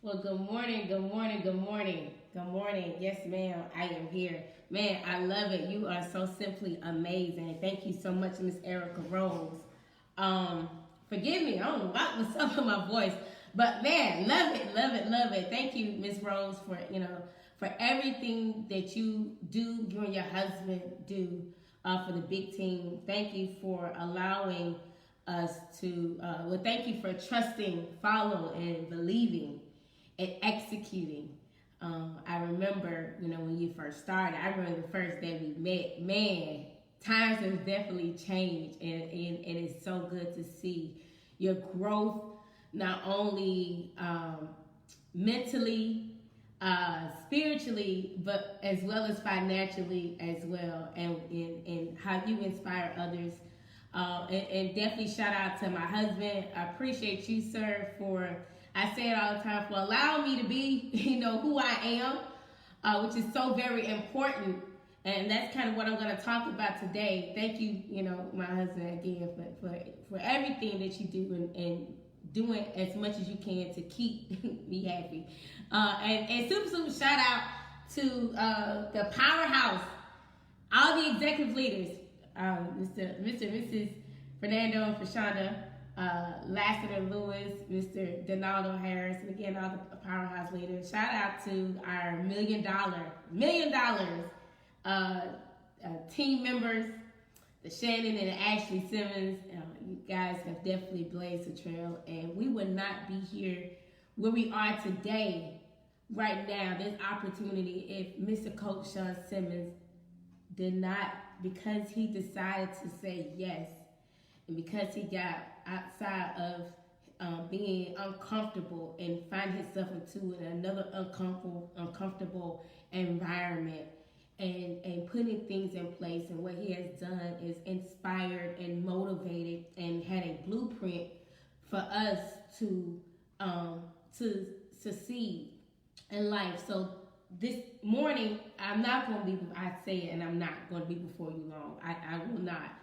Well, good morning, good morning, good morning, good morning. Yes, ma'am, I am here. Man, I love it. You are so simply amazing. Thank you so much, Miss Erica Rose. Um, Forgive me, I don't know what's up with my voice, but man, love it, love it, love it. Thank you, Miss Rose, for for everything that you do, you and your husband do for the big team. Thank you for allowing us to. Thank you for trusting, follow, and believing and executing. I remember, when you first started, I remember the first day we met, man, times have definitely changed, and it's so good to see your growth, not only mentally, spiritually, but as well as financially as well, and how you inspire others. And definitely shout out to my husband. I appreciate you, sir, for, I say it all the time, for allowing me to be, who I am, which is so very important. And that's kind of what I'm going to talk about today. Thank you, my husband, again, for everything that you do, and doing as much as you can to keep me happy. And super shout out to the powerhouse, all the executive leaders, Mr. and Mrs. Fernando and Fashonda, Lassiter Lewis, Mr. Donaldo Harris, and again, all the powerhouse leaders. Shout out to our million dollars team members, the Shannon and the Ashley Simmons. You guys have definitely blazed the trail, and we would not be here where we are today, right now, this opportunity, if Mr. Coach Sean Simmons did not, because he decided to say yes, and because he got outside of being uncomfortable and find himself into another uncomfortable environment, and putting things in place. And what he has done is inspired and motivated and had a blueprint for us to succeed in life. So this morning, I'm not going to be, I say it, and I'm not going to be before you long. I will not,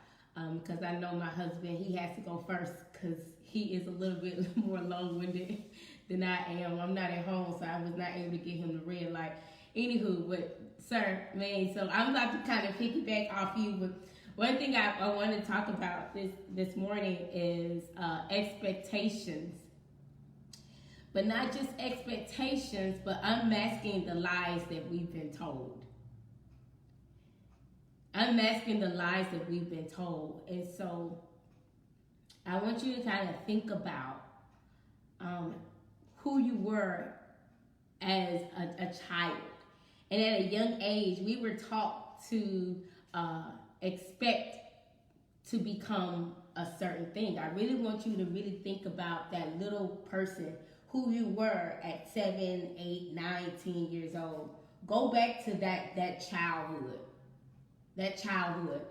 because I know my husband, he has to go first, because he is a little bit more long-winded than I am. I'm not at home, so I was not able to get him the red light. Anywho, but sir, man, so I'm about to kind of piggyback off you, but one thing I want to talk about this morning is expectations. But not just expectations, but unmasking the lies that we've been told. Unmasking the lies that we've been told. And so I want you to kind of think about who you were as a child. And at a young age, we were taught to expect to become a certain thing. I really want you to really think about that little person, who you were at 7, 8, 9, 10 years old. Go back to that childhood. That childhood.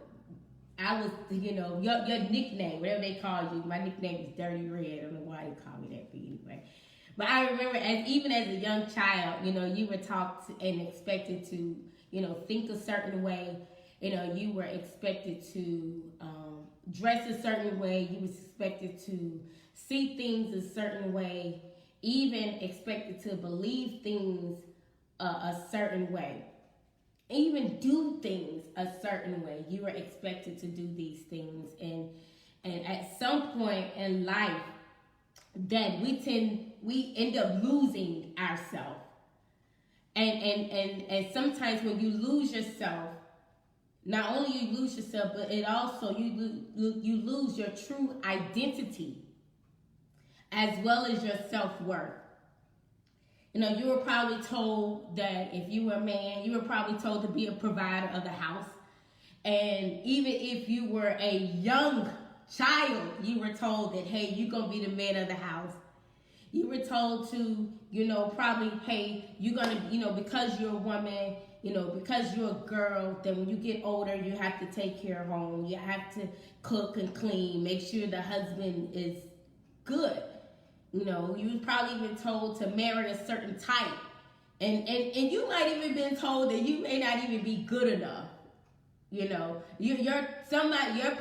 I was, your nickname, whatever they call you. My nickname is Dirty Red. I don't know why they call me that, but anyway. But I remember, even as a young child, you were taught and expected to, think a certain way. You were expected to dress a certain way. You were expected to see things a certain way. Even expected to believe things a certain way. Even do things a certain way. You were expected to do these things. And at some point in life, that we end up losing ourselves. And sometimes when you lose yourself, not only you lose yourself, but it also you lose your true identity, as well as your self-worth. You were probably told that if you were a man, you were probably told to be a provider of the house. And even if you were a young child, you were told that, hey, you're going to be the man of the house. You were told to, probably, hey, you're going to, because you're a woman, because you're a girl, then when you get older, you have to take care of home. You have to cook and clean, make sure the husband is good. You was probably even told to marry a certain type. And you might even been told that you may not even be good enough. Your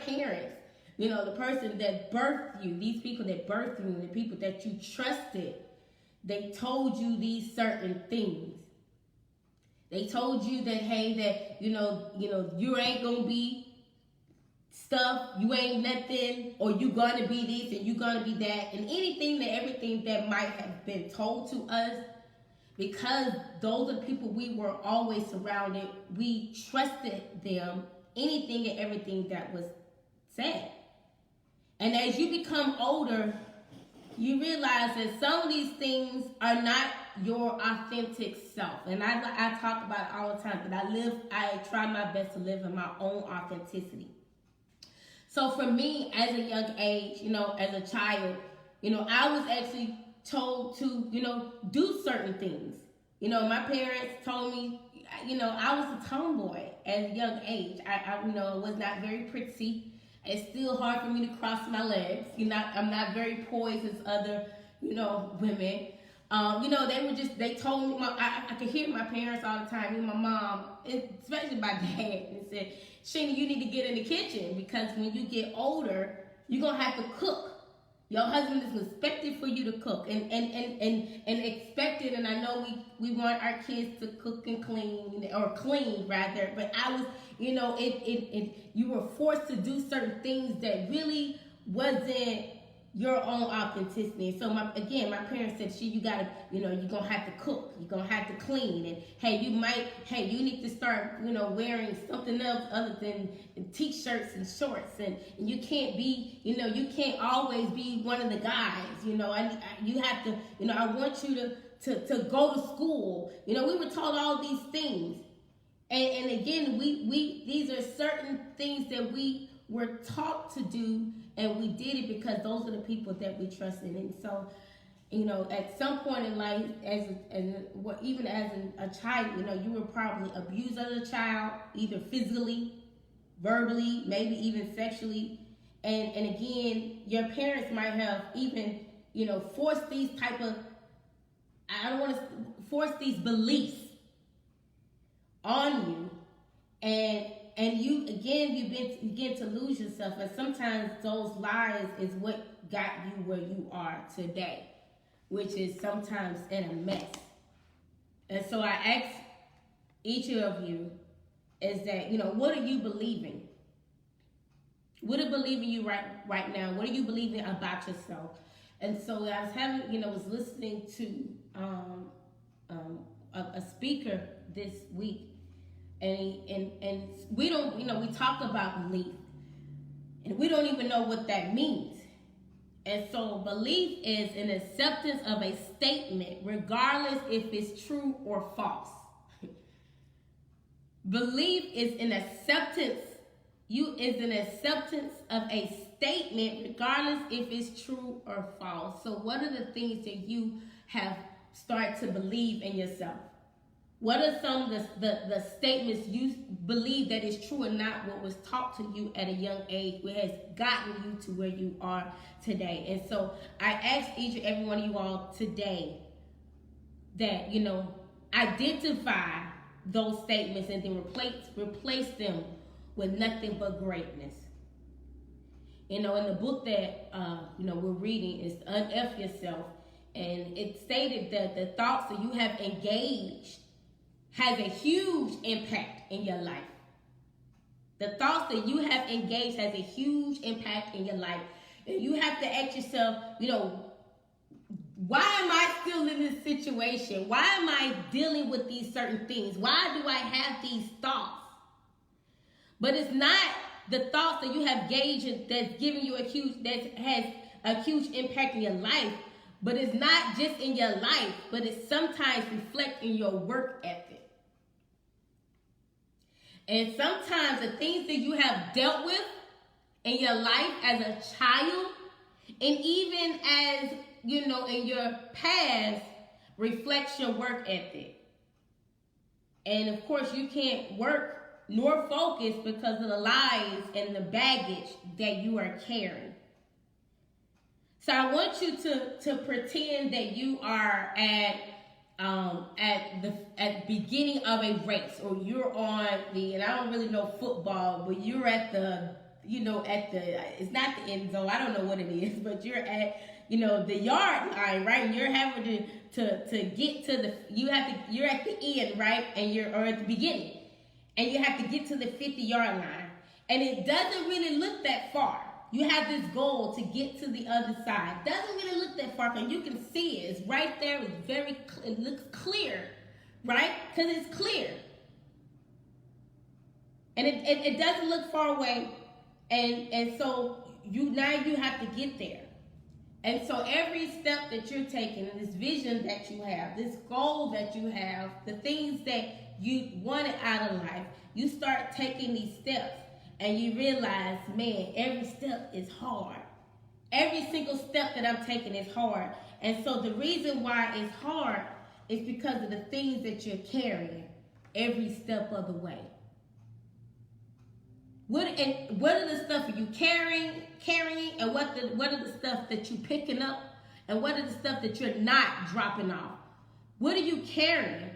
parents, the person that birthed you, these people that birthed you, the people that you trusted, they told you these certain things. They told you that, hey, that, you ain't gonna be stuff, you ain't nothing, or you gonna be this and you gonna be that, and everything that might have been told to us, because those are the people we were always surrounded, we trusted them, anything and everything that was said. And as you become older, you realize that some of these things are not your authentic self. And I talk about it all the time, but I try my best to live in my own authenticity. So for me, as a young age, as a child, I was actually told to, do certain things. My parents told me, I was a tomboy at a young age. I was not very pretty. It's still hard for me to cross my legs. I'm not very poised as other, women. They told me, I could hear my parents all the time, and my mom, especially my dad, and said, Sheena, you need to get in the kitchen, because when you get older, you're going to have to cook. Your husband is expected for you to cook and expected, and I know we want our kids to cook and clean, or clean rather, but I was, you were forced to do certain things that really wasn't your own authenticity. And so my parents said, you gotta, you're gonna have to cook, you're gonna have to clean, and you need to start, wearing something else other than t-shirts and shorts, and you can't be, you can't always be one of the guys, you have to, I want you to go to school. We were taught all these things. And again, we these are certain things that we were taught to do, and we did it because those are the people that we trusted. And so, at some point in life, even as a child, you were probably abused as a child, either physically, verbally, maybe even sexually. And again, your parents might have even, forced these type of, I don't want to force these beliefs on you, and you begin to lose yourself, and sometimes those lies is what got you where you are today, which is sometimes in a mess. And so I ask each of you is that, what are you believing? What are believing you right now? What are you believing about yourself? And so I was listening to a speaker this week, and we don't, we talk about belief, and we don't even know what that means. And so belief is an acceptance of a statement, regardless if it's true or false. Belief is an acceptance. Is an acceptance of a statement, regardless if it's true or false. So what are the things that you have started to believe in yourself? What are some of the statements you believe that is true and not what was taught to you at a young age, which has gotten you to where you are today? And so I ask each and every one of you all today that, identify those statements and then replace them with nothing but greatness. In the book that, we're reading is Unf Yourself, and it stated that the thoughts that you have engaged has a huge impact in your life. The thoughts that you have engaged has a huge impact in your life. And you have to ask yourself, why am I still in this situation? Why am I dealing with these certain things? Why do I have these thoughts? But it's not the thoughts that you have gauged that's giving you that has a huge impact in your life. But it's not just in your life, but it sometimes reflects in your work ethic. And sometimes the things that you have dealt with in your life as a child, and even as, in your past, reflects your work ethic. And of course, you can't work nor focus because of the lies and the baggage that you are carrying. So I want you to pretend that you are at the beginning of a race, or you're on and I don't really know football, but you're at the, it's not the end zone, I don't know what it is, but you're at, the yard line, right? And you're having to get to you're at the end, right? And or at the beginning. And you have to get to the 50-yard line. And it doesn't really look that far. You have this goal to get to the other side. Doesn't really look that far, because you can see it. It's right there. It looks clear, right? Because it's clear. And it doesn't look far away. And so you have to get there. And so every step that you're taking, this vision that you have, this goal that you have, the things that you wanted out of life, you start taking these steps and you realize, man, every step is hard. Every single step that I'm taking is hard. And so the reason why it's hard is because of the things that you're carrying every step of the way. What are the stuff are you carrying, and what are the stuff that you picking up, and what are the stuff that you're not dropping off? What are you carrying?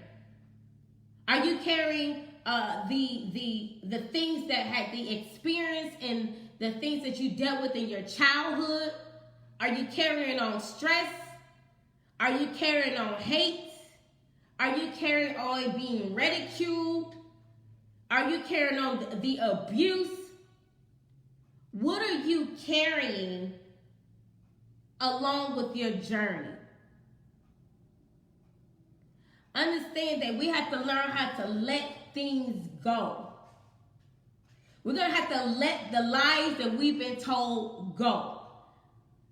Are you carrying the things that had the experience and the things that you dealt with in your childhood? Are you carrying on stress? Are you carrying on hate? Are you carrying on being ridiculed? Are you carrying on the abuse? What are you carrying along with your journey? Understand that we have to learn how to let things go. We're going to have to let the lies that we've been told go.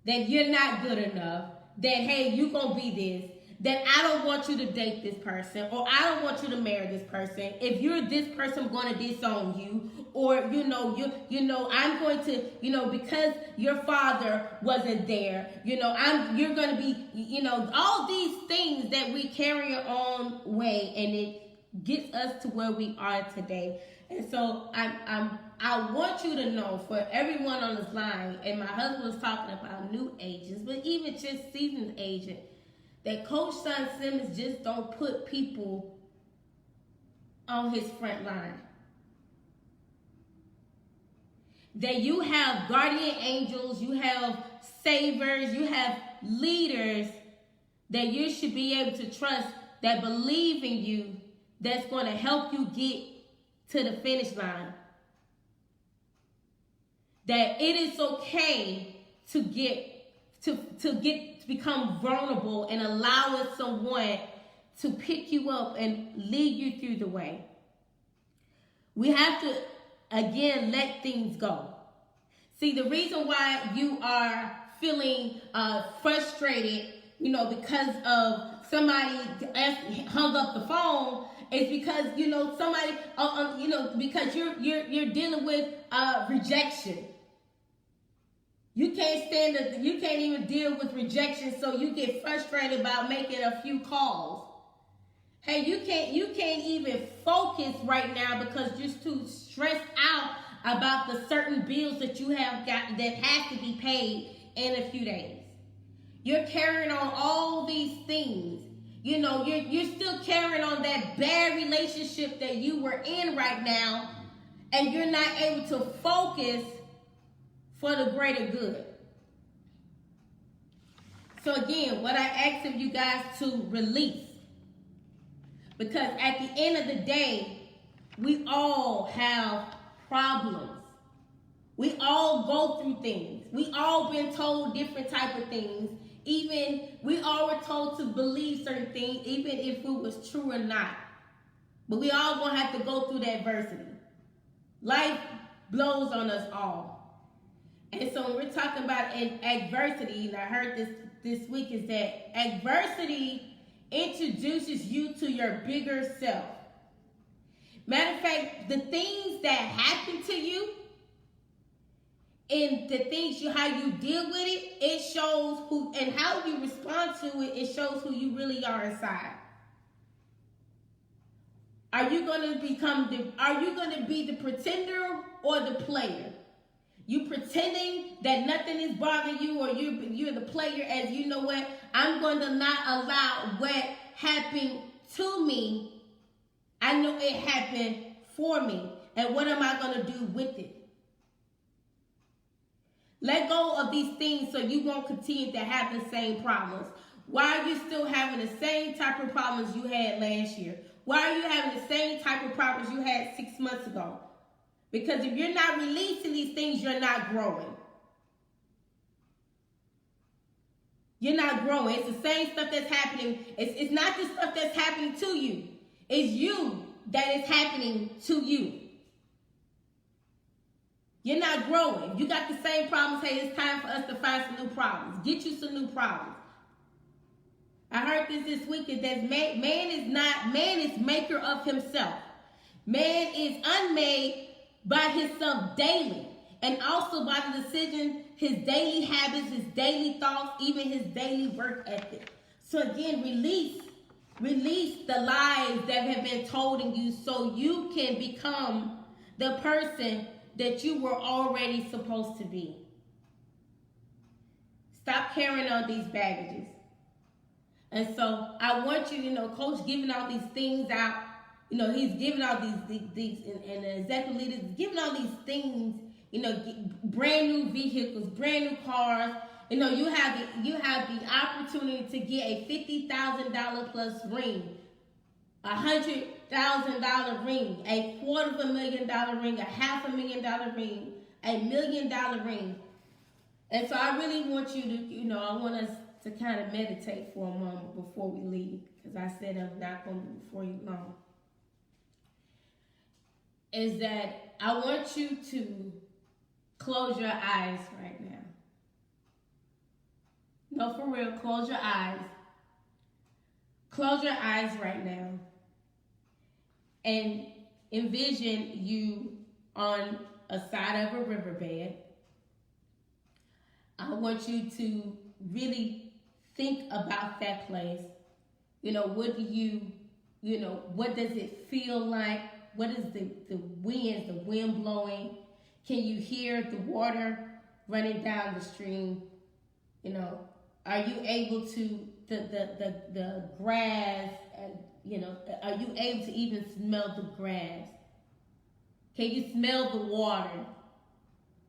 That you're not good enough. That, hey, you're going to be this. That I don't want you to date this person, or I don't want you to marry this person. If you're this person, I'm going to disown you, or I'm going to, because your father wasn't there, you're going to be, all these things that we carry on way, and it gets us to where we are today. And so I want you to know, for everyone on this line, and my husband was talking about new agents, but even just seasoned agent, that Coach Sean Simmons just don't put people on his front line. That you have guardian angels, you have savers, you have leaders that you should be able to trust, that believe in you, that's going to help you get to the finish line. That it is okay to become vulnerable and allowing someone to pick you up and lead you through the way. We have to, again, let things go. See, the reason why you are feeling frustrated, because of somebody hung up the phone, is because, somebody, because you're dealing with rejection. You can't even deal with rejection, so you get frustrated about making a few calls. Hey, you can't even focus right now because you're too stressed out about the certain bills that you have got that have to be paid in a few days. You're carrying on all these things. You're still carrying on that bad relationship that you were in right now, and you're not able to focus for the greater good. So again, what I ask of you guys to release. Because at the end of the day, we all have problems. We all go through things. We all been told different type of things. Even we all were told to believe certain things, even if it was true or not. But we all gonna have to go through that adversity. Life blows on us all. And so when we're talking about adversity, and I heard this week, is that adversity introduces you to your bigger self. Matter of fact, the things that happen to you and the things how you deal with it, it shows who, and how you respond to it, it shows who you really are inside. Are you going to be the pretender or the player? You pretending that nothing is bothering you, or you're the player, as you know what, I'm going to not allow what happened to me. I know it happened for me, and what am I going to do with it? Let go of these things so you won't continue to have the same problems. Why are you still having the same type of problems you had last year? Why are you having the same type of problems you had 6 months ago? Because if you're not releasing these things, you're not growing. You're not growing. It's the same stuff that's happening. It's not the stuff that's happening to you. It's you that is happening to you. You're not growing. You got the same problems. Hey, it's time for us to find some new problems. Get you some new problems. I heard this weekend that man is maker of himself. Man is unmade by himself daily. And also by the decision, his daily habits, his daily thoughts, even his daily work ethic. So again, release the lies that have been told in you so you can become the person that you were already supposed to be. Stop carrying on these baggages. And so I want you, Coach giving all these things out. He's giving all these and the executive leaders giving all these things, brand new vehicles, brand new cars. You have the opportunity to get a $50,000 plus ring, $100,000 ring, a $250,000 ring, a $500,000 ring, $1 million ring. And so I really want you to, I want us to kind of meditate for a moment before we leave, because I said I'm not going to be before you long. Is that I want you to close your eyes right now. No, for real, close your eyes. Close your eyes right now. And envision you on a side of a riverbed. I want you to really think about that place. What does it feel like? What is the wind blowing? Can you hear the water running down the stream? Are you able to, the grass, and, are you able to even smell the grass? Can you smell the water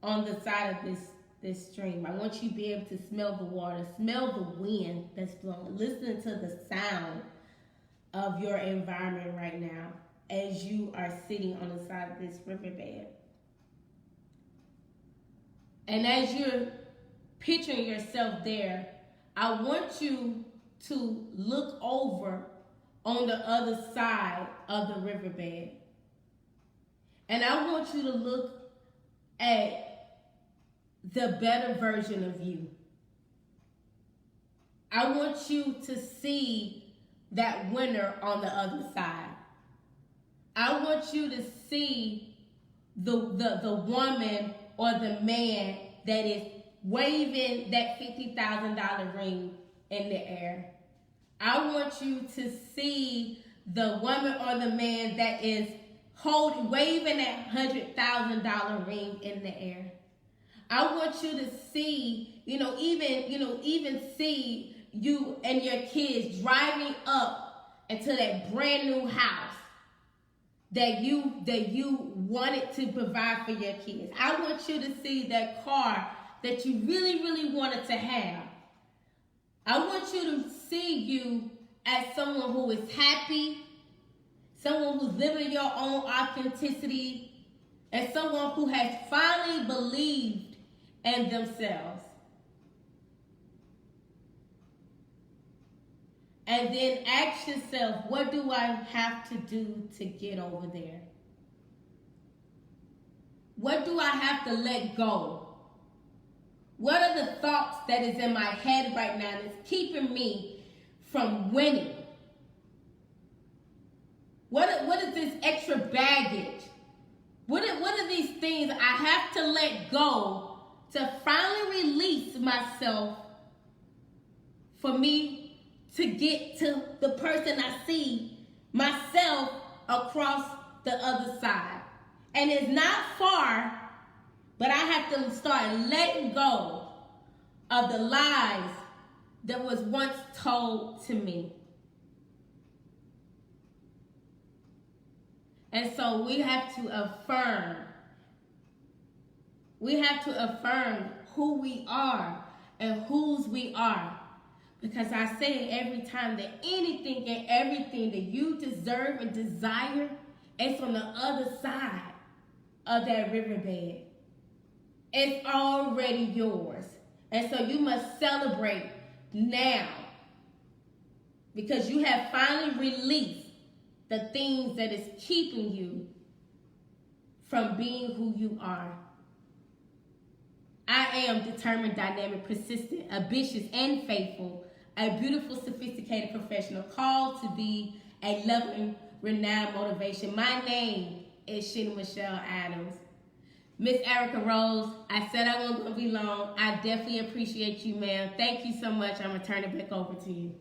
on the side of this stream? I want you to be able to smell the water, smell the wind that's blowing, listen to the sound of your environment right now as you are sitting on the side of this riverbed. And as you're picturing yourself there, I want you to look over on the other side of the riverbed. And I want you to look at the better version of you. I want you to see that winner on the other side. I want you to see the woman or the man that is waving that $50,000 ring in the air. I want you to see the woman or the man that is waving that $100,000 ring in the air. I want you to see, even see you and your kids driving up into that brand new house that you wanted to provide for your kids. I want you to see that car that you really, really wanted to have. I want you to see you as someone who is happy, someone who's living your own authenticity, and someone who has finally believed in themselves. And then ask yourself, what do I have to do to get over there? What do I have to let go? What are the thoughts that is in my head right now that's keeping me from winning? What is this extra baggage? What are these things I have to let go to finally release myself for me to get to the person I see myself across the other side? And it's not far, but I have to start letting go of the lies that was once told to me. And so we have to affirm who we are and whose we are. Because I say it every time that anything and everything that you deserve and desire is on the other side of that riverbed. It's already yours. And so you must celebrate now. Because you have finally released the things that is keeping you from being who you are. I am determined, dynamic, persistent, ambitious, and faithful, a beautiful, sophisticated professional called to be a loving, renowned motivation. My name is Sheena Michelle Adams. Miss Erica Rose, I said I wasn't going to be long. I definitely appreciate you, ma'am. Thank you so much. I'm going to turn it back over to you.